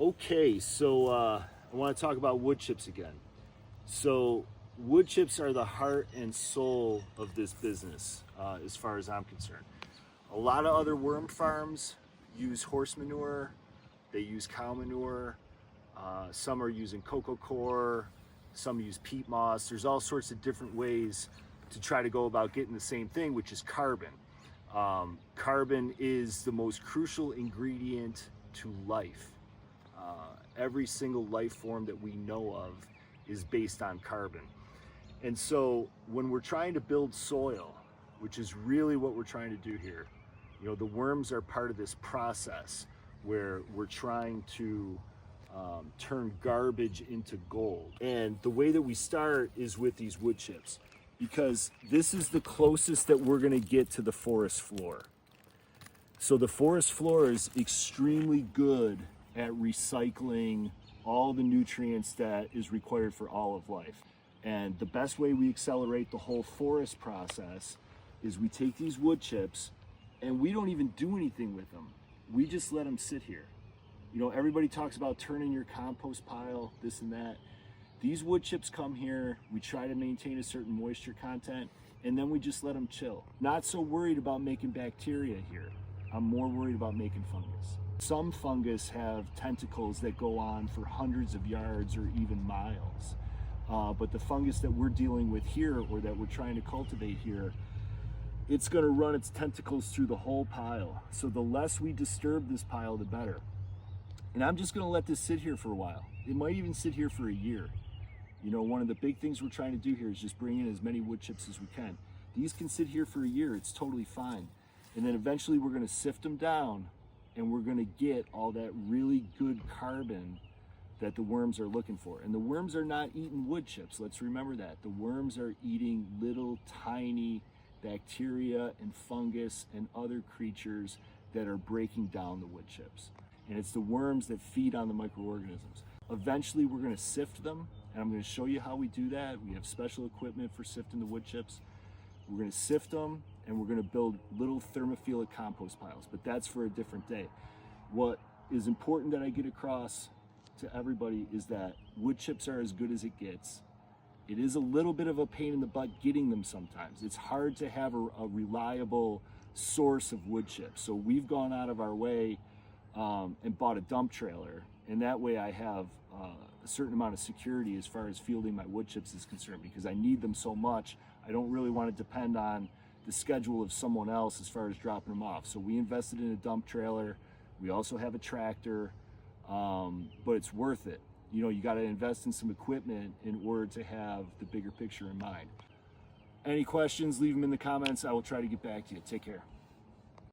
Okay, so I want to talk about wood chips again. So wood chips are the heart and soul of this business, as far as I'm concerned. A lot of other worm farms use horse manure, they use cow manure, some are using coco coir, some use peat moss. There's all sorts of different ways to try to go about getting the same thing, which is carbon. Carbon is the most crucial ingredient to life. Every single life form that we know of is based on carbon. And so when we're trying to build soil, which is really what we're trying to do here, the worms are part of this process where we're trying to turn garbage into gold. And the way that we start is with these wood chips, because this is the closest that we're going to get to the forest floor. So the forest floor is extremely good at recycling all the nutrients that is required for all of life. And the best way we accelerate the whole forest process is we take these wood chips and we don't even do anything with them. We just let them sit here. Everybody talks about turning your compost pile, this and that. These wood chips come here, we try to maintain a certain moisture content, and then we just let them chill. Not so worried about making bacteria here. I'm more worried about making fungus. Some fungus have tentacles that go on for hundreds of yards or even miles. But the fungus that we're dealing with here, or that we're trying to cultivate here, it's going to run its tentacles through the whole pile. So the less we disturb this pile, the better. And I'm just going to let this sit here for a while. It might even sit here for a year. One of the big things we're trying to do here is just bring in as many wood chips as we can. These can sit here for a year. It's totally fine. And then eventually we're going to sift them down, and we're going to get all that really good carbon that the worms are looking for. And the worms are not eating wood chips. Let's remember that. The worms are eating little tiny bacteria and fungus and other creatures that are breaking down the wood chips. And it's the worms that feed on the microorganisms. Eventually we're going to sift them, and I'm going to show you how we do that. We have special equipment for sifting the wood chips. We're going to sift them, and we're going to build little thermophilic compost piles, but that's for a different day. What is important that I get across to everybody is that wood chips are as good as it gets. It is a little bit of a pain in the butt getting them sometimes. It's hard to have a reliable source of wood chips. So we've gone out of our way and bought a dump trailer, and that way I have a certain amount of security as far as fielding my wood chips is concerned, because I need them so much. I don't really want to depend on the schedule of someone else as far as dropping them off. So we invested in a dump trailer. We also have a tractor, but it's worth it. You got to invest in some equipment in order to have the bigger picture in mind. Any questions, leave them in the comments. I will try to get back to you. Take care.